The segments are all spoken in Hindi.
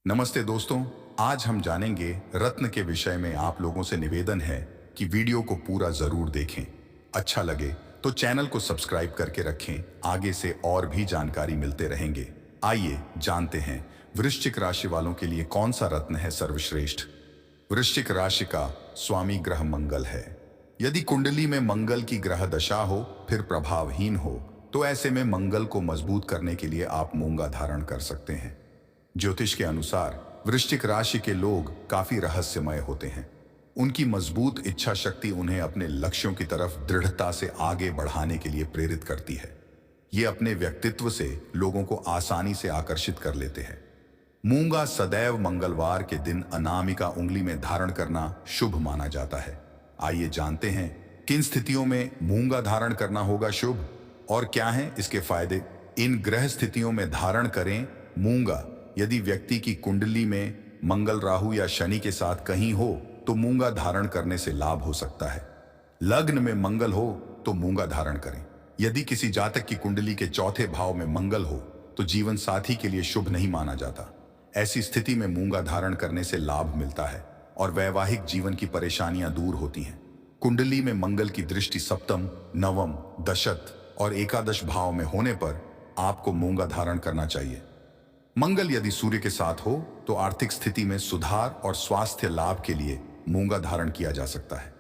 नमस्ते दोस्तों। आज हम जानेंगे रत्न के विषय में। आप लोगों से निवेदन है कि वीडियो को पूरा जरूर देखें। अच्छा लगे तो चैनल को सब्सक्राइब करके रखें, आगे से और भी जानकारी मिलते रहेंगे। आइए जानते हैं वृश्चिक राशि वालों के लिए कौन सा रत्न है सर्वश्रेष्ठ। वृश्चिक राशि का स्वामी ग्रह मंगल है। यदि कुंडली में मंगल की ग्रह दशा हो फिर प्रभावहीन हो तो ऐसे में मंगल को मजबूत करने के लिए आप मूंगा धारण कर सकते हैं। ज्योतिष के अनुसार वृश्चिक राशि के लोग काफी रहस्यमय होते हैं। उनकी मजबूत इच्छा शक्ति उन्हें अपने लक्ष्यों की तरफ दृढ़ता से आगे बढ़ाने के लिए प्रेरित करती है। ये अपने व्यक्तित्व से लोगों को आसानी से आकर्षित कर लेते हैं। मूंगा सदैव मंगलवार के दिन अनामिका उंगली में धारण करना शुभ माना जाता है। आइए जानते हैं किन स्थितियों में मूंगा धारण करना होगा शुभ और क्या हैं इसके फायदे। इन ग्रह स्थितियों में धारण करें मूंगा। यदि व्यक्ति की कुंडली में मंगल राहु या शनि के साथ कहीं हो तो मूंगा धारण करने से लाभ हो सकता है। लग्न में मंगल हो तो मूंगा धारण करें। यदि किसी जातक की कुंडली के चौथे भाव में मंगल हो तो जीवन साथी के लिए शुभ नहीं माना जाता। ऐसी स्थिति में मूंगा धारण करने से लाभ मिलता है और वैवाहिक जीवन की परेशानियां दूर होती हैं। कुंडली में मंगल की दृष्टि सप्तम, नवम, दशत और एकादश भाव में होने पर आपको मूंगा धारण करना चाहिए। मंगल यदि सूर्य के साथ हो तो आर्थिक स्थिति में सुधार और स्वास्थ्य लाभ के लिए मूंगा धारण किया जा सकता है।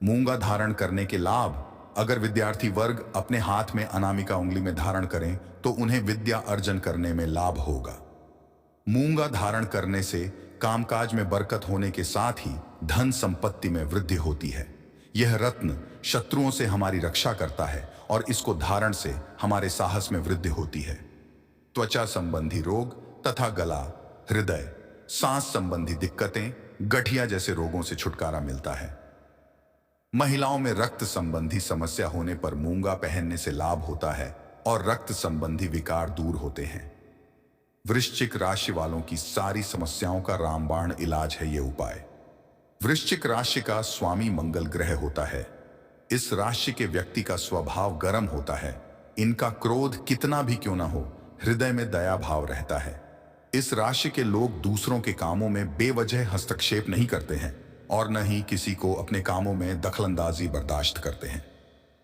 मूंगा धारण करने के लाभ। अगर विद्यार्थी वर्ग अपने हाथ में अनामिका उंगली में धारण करें तो उन्हें विद्या अर्जन करने में लाभ होगा। मूंगा धारण करने से कामकाज में बरकत होने के साथ ही धन संपत्ति में वृद्धि होती है। यह रत्न शत्रुओं से हमारी रक्षा करता है और इसको धारण से हमारे साहस में वृद्धि होती है। त्वचा संबंधी रोग तथा गला, हृदय, सांस संबंधी दिक्कतें, गठिया जैसे रोगों से छुटकारा मिलता है। महिलाओं में रक्त संबंधी समस्या होने पर मूंगा पहनने से लाभ होता है और रक्त संबंधी विकार दूर होते हैं। वृश्चिक राशि वालों की सारी समस्याओं का रामबाण इलाज है ये उपाय। वृश्चिक राशि का स्वामी मंगल ग्रह होता है। इस राशि के व्यक्ति का स्वभाव गर्म होता है। इनका क्रोध कितना भी क्यों ना हो, हृदय में दया भाव रहता है। इस राशि के लोग दूसरों के कामों में बेवजह हस्तक्षेप नहीं करते हैं और न ही किसी को अपने कामों में दखलंदाजी बर्दाश्त करते हैं।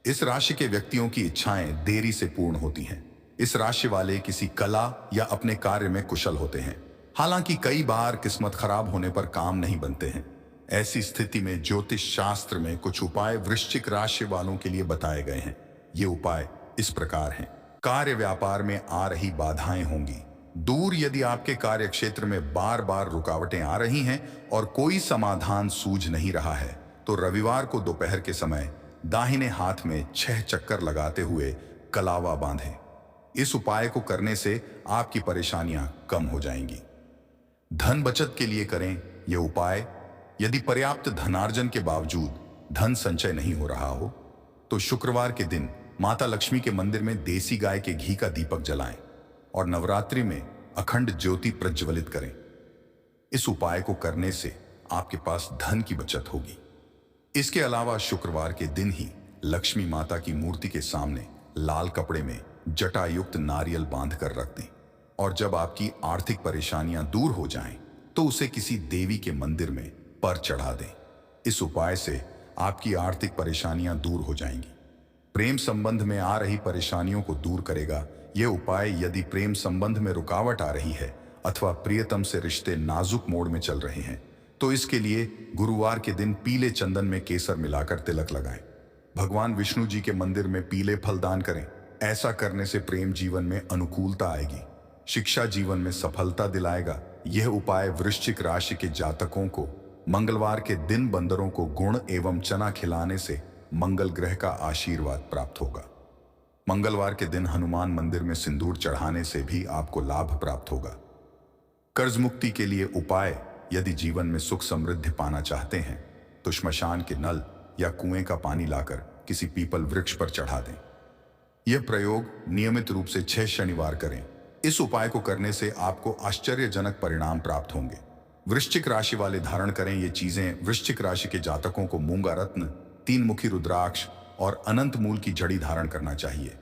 इस राशि के व्यक्तियों की इच्छाएं देरी से पूर्ण होती हैं। इस राशि वाले किसी कला या अपने कार्य में कुशल होते हैं, हालांकि कई बार किस्मत खराब होने पर काम नहीं बनते हैं। ऐसी स्थिति में ज्योतिष शास्त्र में कुछ उपाय वृश्चिक राशि वालों के लिए बताए गए हैं। ये उपाय इस प्रकार हैं। कार्य व्यापार में आ रही बाधाएं होंगी दूर। यदि आपके कार्य क्षेत्र में बार बार रुकावटें आ रही हैं और कोई समाधान सूझ नहीं रहा है तो रविवार को दोपहर के समय दाहिने हाथ में 6 चक्कर लगाते हुए कलावा बांधें। इस उपाय को करने से आपकी परेशानियां कम हो जाएंगी। धन बचत के लिए करें यह उपाय। यदि पर्याप्त धनार्जन के बावजूद धन संचय नहीं हो रहा हो तो शुक्रवार के दिन माता लक्ष्मी के मंदिर में देसी गाय के घी का दीपक जलाएं और नवरात्रि में अखंड ज्योति प्रज्वलित करें। इस उपाय को करने से आपके पास धन की बचत होगी। इसके अलावा शुक्रवार के दिन ही लक्ष्मी माता की मूर्ति के सामने लाल कपड़े में जटायुक्त नारियल बांध कर रख दें और जब आपकी आर्थिक परेशानियां दूर हो जाएं तो उसे किसी देवी के मंदिर में पर चढ़ा दें। इस उपाय से आपकी आर्थिक परेशानियां दूर हो जाएंगी। प्रेम संबंध में आ रही परेशानियों को दूर करेगा यह उपाय। यदि प्रेम संबंध में रुकावट आ रही है अथवा प्रियतम से रिश्ते नाजुक मोड़ में चल रहे हैं तो इसके लिए गुरुवार के दिन पीले चंदन में केसर मिलाकर तिलक लगाएं। भगवान विष्णु जी के मंदिर में पीले फल दान करें। ऐसा करने से प्रेम जीवन में अनुकूलता आएगी, शिक्षा जीवन में सफलता दिलाएगा। यह उपाय वृश्चिक राशि के जातकों को मंगलवार के दिन बंदरों को गुड़ एवं चना खिलाने से मंगल ग्रह का आशीर्वाद प्राप्त होगा। मंगलवार के दिन हनुमान मंदिर में सिंदूर चढ़ाने से भी आपको लाभ प्राप्त होगा। कर्ज मुक्ति के लिए उपाय। यदि जीवन में सुख समृद्धि पाना चाहते हैं तो श्मशान के नल या कुएं का पानी लाकर किसी पीपल वृक्ष पर चढ़ा दें। यह प्रयोग नियमित रूप से 6 शनिवार करें। इस उपाय को करने से आपको आश्चर्यजनक परिणाम प्राप्त होंगे। वृश्चिक राशि वाले धारण करें ये चीजें। वृश्चिक राशि के जातकों को मूंगा रत्न, 3 मुखी रुद्राक्ष और अनंत मूल की जड़ी धारण करना चाहिए।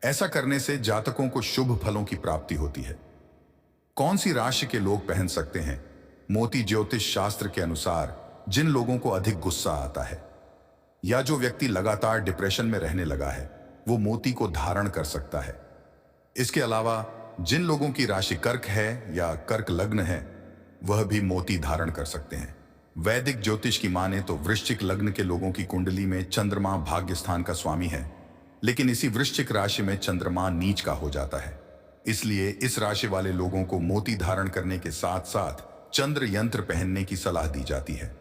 ऐसा करने से जातकों को शुभ फलों की प्राप्ति होती है। कौन सी राशि के लोग पहन सकते हैं? मोती ज्योतिष शास्त्र के अनुसार जिन लोगों को अधिक गुस्सा आता है या जो व्यक्ति लगातार डिप्रेशन में रहने लगा है, वो मोती को धारण कर सकता है। इसके अलावा जिन लोगों की राशि कर्क है या कर्क लग्न है, वह भी मोती धारण कर सकते हैं। वैदिक ज्योतिष की माने तो वृश्चिक लग्न के लोगों की कुंडली में चंद्रमा भाग्य स्थान का स्वामी है, लेकिन इसी वृश्चिक राशि में चंद्रमा नीच का हो जाता है। इसलिए इस राशि वाले लोगों को मोती धारण करने के साथ साथ चंद्र यंत्र पहनने की सलाह दी जाती है।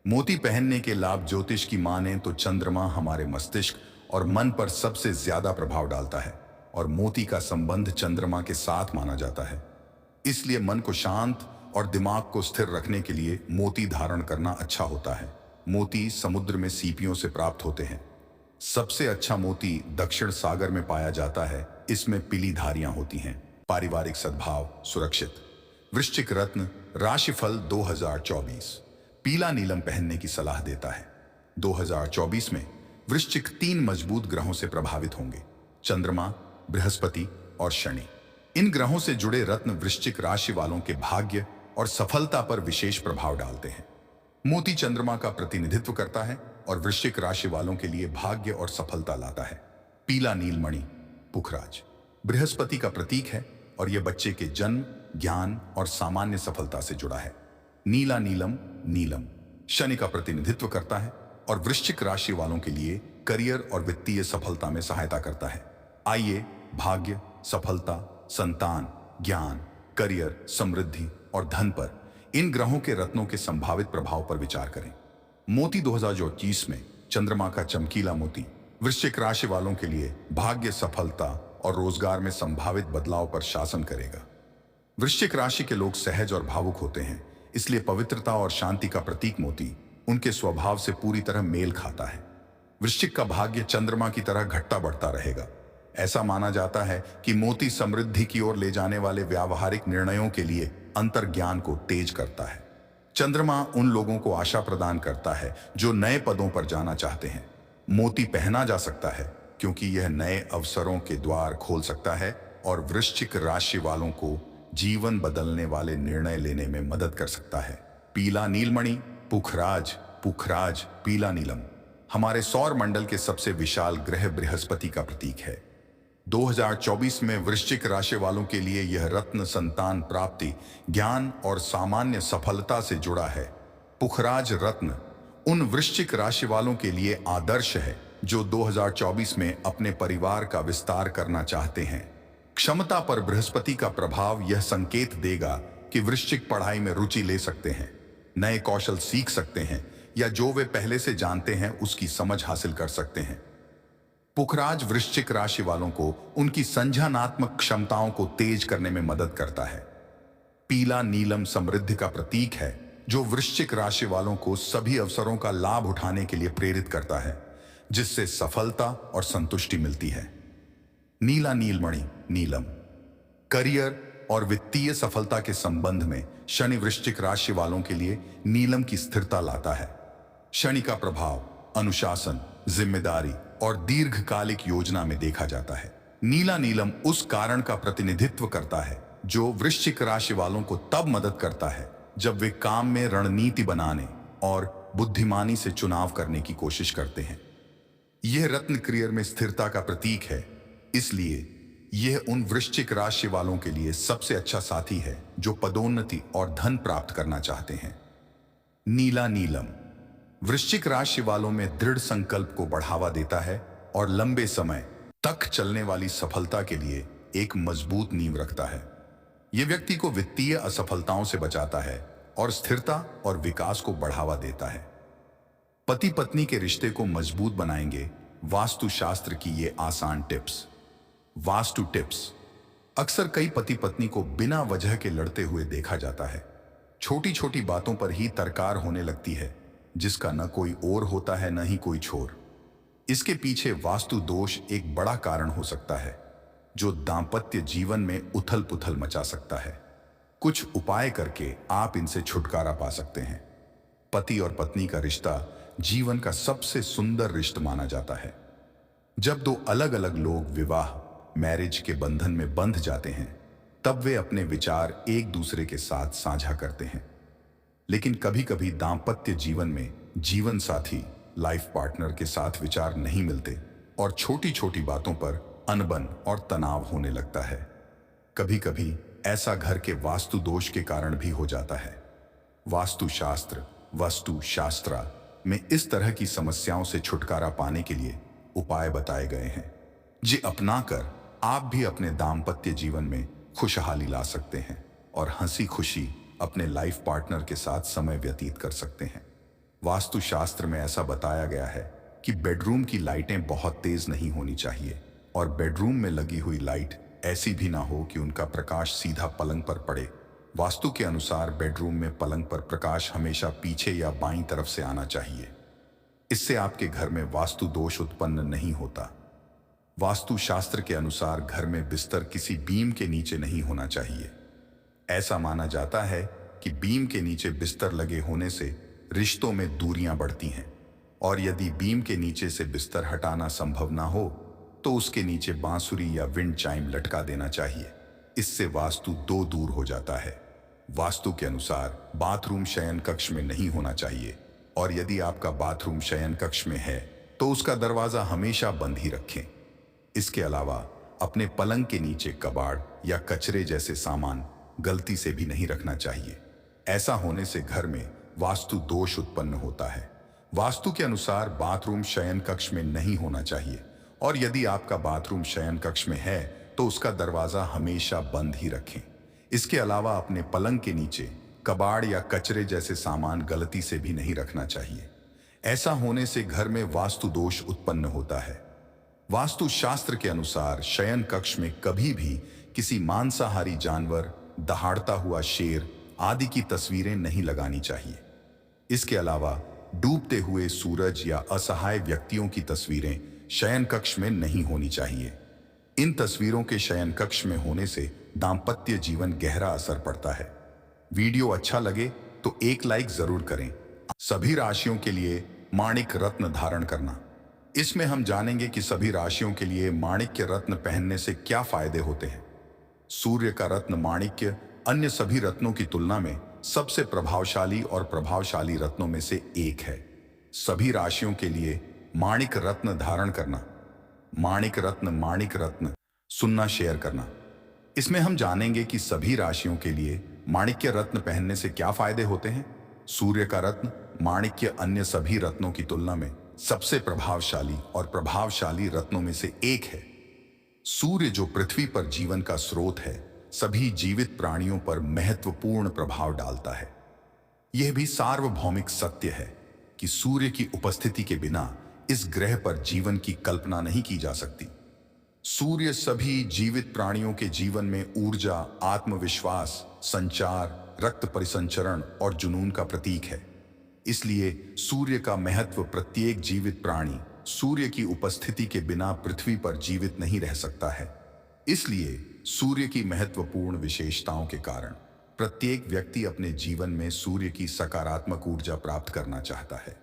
मोती पहनने के लाभ ज्योतिष की माने तो चंद्रमा हमारे मस्तिष्क और मन पर सबसे ज्यादा प्रभाव डालता है और मोती का संबंध चंद्रमा के साथ माना जाता है। इसलिए मन को शांत और दिमाग को स्थिर रखने के लिए मोती धारण करना अच्छा होता है। मोती समुद्र में सीपियों से प्राप्त होते हैं। सबसे अच्छा मोती दक्षिण सागर में पाया जाता है। इसमें पीली धारियां होती हैं। पारिवारिक सद्भाव सुरक्षित। वृश्चिक रत्न राशिफल 2024 पीला नीलम पहनने की सलाह देता है। 2024 में वृश्चिक 3 मजबूत ग्रहों से प्रभावित होंगे, चंद्रमा, बृहस्पति और शनि। इन ग्रहों से जुड़े रत्न वृश्चिक राशि वालों के भाग्य और सफलता पर विशेष प्रभाव डालते हैं। मोती चंद्रमा का प्रतिनिधित्व करता है और वृश्चिक राशि वालों के लिए भाग्य और सफलता लाता है। पीला नीलमणि पुखराज बृहस्पति का प्रतीक है और यह बच्चे के जन्म, ज्ञान और सामान्य सफलता से जुड़ा है। नीला नीलम नीलम शनि का प्रतिनिधित्व करता है और वृश्चिक राशि वालों के लिए करियर और वित्तीय सफलता में सहायता करता है। आइए भाग्य, सफलता, संतान, ज्ञान, करियर, समृद्धि और धन पर इन ग्रहों के रत्नों के संभावित प्रभाव पर विचार करें। मोती 2024 में चंद्रमा का चमकीला मोती वृश्चिक राशि वालों के लिए भाग्य, सफलता और रोजगार में संभावित बदलाव पर शासन करेगा। वृश्चिक राशि के लोग सहज और भावुक होते हैं, इसलिए पवित्रता और शांति का प्रतीक मोती उनके स्वभाव से पूरी तरह मेल खाता है। वृश्चिक का भाग्य चंद्रमा की तरह घटता बढ़ता रहेगा। ऐसा माना जाता है कि मोती समृद्धि की ओर ले जाने वाले व्यावहारिक निर्णयों के लिए अंतर्ज्ञान को तेज करता है। चंद्रमा उन लोगों को आशा प्रदान करता है जो नए पदों पर जाना चाहते हैं। मोती पहना जा सकता है क्योंकि यह नए अवसरों के द्वार खोल सकता है और वृश्चिक राशि वालों को जीवन बदलने वाले निर्णय लेने में मदद कर सकता है। पीला नीलमणि पुखराज पुखराज पीला नीलम हमारे सौर मंडल के सबसे विशाल ग्रह बृहस्पति का प्रतीक है। 2024 में वृश्चिक राशि वालों के लिए यह रत्न संतान प्राप्ति, ज्ञान और सामान्य सफलता से जुड़ा है। पुखराज रत्न उन वृश्चिक राशि वालों के लिए आदर्श है जो 2024 में अपने परिवार का विस्तार करना चाहते हैं। क्षमता पर बृहस्पति का प्रभाव यह संकेत देगा कि वृश्चिक पढ़ाई में रुचि ले सकते हैं, नए कौशल सीख सकते हैं या जो वे पहले से जानते हैं उसकी समझ हासिल कर सकते हैं। पुखराज वृश्चिक राशि वालों को उनकी संज्ञानात्मक क्षमताओं को तेज करने में मदद करता है। पीला नीलम समृद्धि का प्रतीक है जो वृश्चिक राशि वालों को सभी अवसरों का लाभ उठाने के लिए प्रेरित करता है, जिससे सफलता और संतुष्टि मिलती है। नीला नीलमणि नीलम करियर और वित्तीय सफलता के संबंध में शनि वृश्चिक राशि वालों के लिए नीलम की स्थिरता लाता है। शनि का प्रभाव अनुशासन, जिम्मेदारी और दीर्घकालिक योजना में देखा जाता है। नीला नीलम उस कारण का प्रतिनिधित्व करता है जो वृश्चिक राशि वालों को तब मदद करता है जब वे काम में रणनीति बनाने और बुद्धिमानी से चुनाव करने की कोशिश करते हैं। यह रत्न करियर में स्थिरता का प्रतीक है, इसलिए यह उन वृश्चिक राशि वालों के लिए सबसे अच्छा साथी है जो पदोन्नति और धन प्राप्त करना चाहते हैं। नीला नीलम वृश्चिक राशि वालों में दृढ़ संकल्प को बढ़ावा देता है और लंबे समय तक चलने वाली सफलता के लिए एक मजबूत नींव रखता है। यह व्यक्ति को वित्तीय असफलताओं से बचाता है और स्थिरता और विकास को बढ़ावा देता है। पति पत्नी के रिश्ते को मजबूत बनाएंगे वास्तुशास्त्र की ये आसान टिप्स। वास्तु टिप्स। अक्सर कई पति पत्नी को बिना वजह के लड़ते हुए देखा जाता है। छोटी छोटी बातों पर ही तकरार होने लगती है, जिसका न कोई ओर होता है न ही कोई छोर। इसके पीछे वास्तु दोष एक बड़ा कारण हो सकता है जो दांपत्य जीवन में उथल पुथल मचा सकता है। कुछ उपाय करके आप इनसे छुटकारा पा सकते हैं। पति और पत्नी का रिश्ता जीवन का सबसे सुंदर रिश्ता माना जाता है। जब दो अलग अलग लोग विवाह मैरिज के बंधन में बंध जाते हैं तब वे अपने विचार एक दूसरे के साथ साझा करते हैं। लेकिन कभी कभी दाम्पत्य जीवन में जीवन साथी लाइफ पार्टनर के साथ विचार नहीं मिलते और छोटी छोटी बातों पर अनबन और तनाव होने लगता है। कभी कभी ऐसा घर के वास्तु दोष के कारण भी हो जाता है। वास्तु शास्त्र में इस तरह की समस्याओं से छुटकारा पाने के लिए उपाय बताए गए हैं, जे अपनाकर आप भी अपने दाम्पत्य जीवन में खुशहाली ला सकते हैं और हंसी खुशी अपने लाइफ पार्टनर के साथ समय व्यतीत कर सकते हैं। वास्तुशास्त्र में ऐसा बताया गया है कि बेडरूम की लाइटें बहुत तेज नहीं होनी चाहिए और बेडरूम में लगी हुई लाइट ऐसी भी ना हो कि उनका प्रकाश सीधा पलंग पर पड़े। वास्तु के अनुसार बेडरूम में पलंग पर प्रकाश हमेशा पीछे या बाईं तरफ से आना चाहिए। इससे आपके घर में वास्तु दोष उत्पन्न नहीं होता। वास्तु शास्त्र के अनुसार घर में बिस्तर किसी बीम के नीचे नहीं होना चाहिए। ऐसा माना जाता है कि बीम के नीचे बिस्तर लगे होने से रिश्तों में दूरियां बढ़ती हैं और यदि बीम के नीचे से बिस्तर हटाना संभव ना हो तो उसके नीचे बांसुरी या विंड चाइम लटका देना चाहिए। इससे वास्तु दो दूर हो जाता है। वास्तु के अनुसार बाथरूम शयन कक्ष में नहीं होना चाहिए और यदि आपका बाथरूम शयन कक्ष में है तो उसका दरवाजा हमेशा बंद ही रखें। इसके अलावा अपने पलंग के नीचे कबाड़ या कचरे जैसे सामान गलती से भी नहीं रखना चाहिए। ऐसा होने से घर में वास्तु दोष उत्पन्न होता है। वास्तु के अनुसार बाथरूम शयन कक्ष में नहीं होना चाहिए और यदि आपका बाथरूम शयन कक्ष में है तो उसका दरवाजा हमेशा बंद ही रखें। इसके अलावा अपने पलंग के नीचे कबाड़ या कचरे जैसे सामान गलती से भी नहीं रखना चाहिए। ऐसा होने से घर में वास्तु दोष उत्पन्न होता है। वास्तु शास्त्र के अनुसार शयन कक्ष में कभी भी किसी मांसाहारी जानवर, दहाड़ता हुआ शेर आदि की तस्वीरें नहीं लगानी चाहिए। इसके अलावा डूबते हुए सूरज या असहाय व्यक्तियों की तस्वीरें शयन कक्ष में नहीं होनी चाहिए। इन तस्वीरों के शयन कक्ष में होने से दाम्पत्य जीवन गहरा असर पड़ता है। वीडियो अच्छा लगे तो एक लाइक जरूर करें। सभी राशियों के लिए माणिक रत्न धारण करना। इसमें हम जानेंगे कि सभी राशियों के लिए माणिक्य रत्न पहनने से क्या फायदे होते हैं। सूर्य का रत्न माणिक्य अन्य सभी रत्नों की तुलना में सबसे प्रभावशाली और प्रभावशाली रत्नों में से एक है। सभी राशियों के लिए माणिक रत्न धारण करना। माणिक रत्न सुनना, शेयर करना। इसमें हम जानेंगे कि सभी राशियों के लिए माणिक्य रत्न पहनने से क्या फायदे होते हैं। सूर्य का रत्न माणिक्य अन्य सभी रत्नों की तुलना में सबसे प्रभावशाली और प्रभावशाली रत्नों में से एक है। सूर्य जो पृथ्वी पर जीवन का स्रोत है, सभी जीवित प्राणियों पर महत्वपूर्ण प्रभाव डालता है। यह भी सार्वभौमिक सत्य है कि सूर्य की उपस्थिति के बिना इस ग्रह पर जीवन की कल्पना नहीं की जा सकती। सूर्य सभी जीवित प्राणियों के जीवन में ऊर्जा, आत्मविश्वास, संचार, रक्त परिसंचरण और जुनून का प्रतीक है। इसलिए सूर्य का महत्व प्रत्येक जीवित प्राणी सूर्य की उपस्थिति के बिना पृथ्वी पर जीवित नहीं रह सकता है। इसलिए सूर्य की महत्वपूर्ण विशेषताओं के कारण प्रत्येक व्यक्ति अपने जीवन में सूर्य की सकारात्मक ऊर्जा प्राप्त करना चाहता है।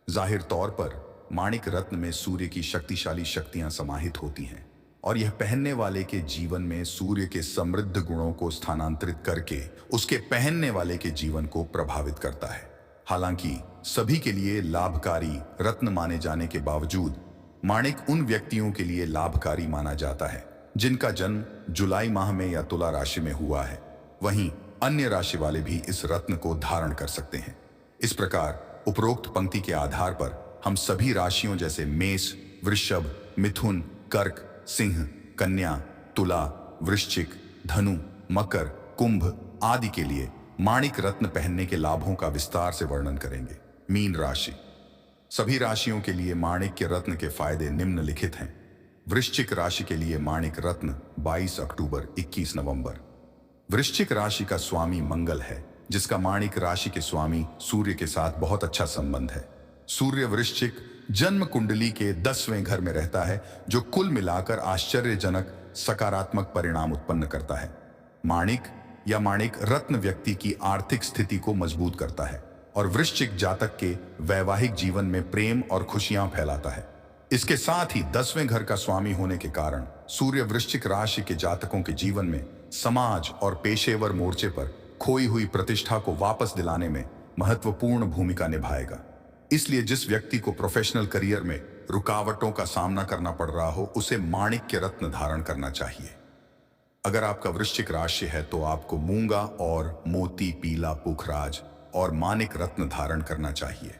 जाहिर तौर पर माणिक रत्न में सूर्य की शक्तिशाली शक्तियां समाहित होती हैं और यह पहनने वाले के जीवन में सूर्य के समृद्ध गुणों को स्थानांतरित करके उसके पहनने वाले के जीवन को प्रभावित करता है। हालांकि सभी के लिए लाभकारी रत्न माने जाने के बावजूद माणिक उन व्यक्तियों के लिए लाभकारी माना जाता है जिनका जन्म जुलाई माह में या तुला राशि में हुआ है। वहीं अन्य राशि वाले भी इस रत्न को धारण कर सकते हैं। इस प्रकार उपरोक्त पंक्ति के आधार पर हम सभी राशियों जैसे मेष, वृषभ, मिथुन, कर्क, सिंह, कन्या, तुला, वृश्चिक, धनु, मकर, कुंभ आदि के लिए माणिक रत्न पहनने के लाभों का विस्तार से वर्णन करेंगे। मीन राशि। सभी राशियों के लिए माणिक्य रत्न के फायदे निम्नलिखित हैं। वृश्चिक राशि के लिए माणिक रत्न 22 अक्टूबर 21 नवंबर। वृश्चिक राशि का स्वामी मंगल है, जिसका माणिक राशि के स्वामी सूर्य के साथ बहुत अच्छा संबंध है। सूर्य वृश्चिक जन्म कुंडली के 10वें घर में रहता है, जो कुल मिलाकर आश्चर्यजनक सकारात्मक परिणाम उत्पन्न करता है। माणिक रत्न व्यक्ति की आर्थिक स्थिति को मजबूत करता है और वृश्चिक जातक के वैवाहिक जीवन में प्रेम और खुशियां फैलाता है। इसके साथ ही 10वें घर का स्वामी होने के कारण सूर्य वृश्चिक राशि के जातकों के जीवन में समाज और पेशेवर मोर्चे पर खोई हुई प्रतिष्ठा को वापस दिलाने में महत्वपूर्ण भूमिका निभाएगा। इसलिए जिस व्यक्ति को प्रोफेशनल करियर में रुकावटों का सामना करना पड़ रहा हो, उसे माणिक्य रत्न धारण करना चाहिए। अगर आपका वृश्चिक राशि है तो आपको मूंगा और मोती, पीला पुखराज और माणिक रत्न धारण करना चाहिए।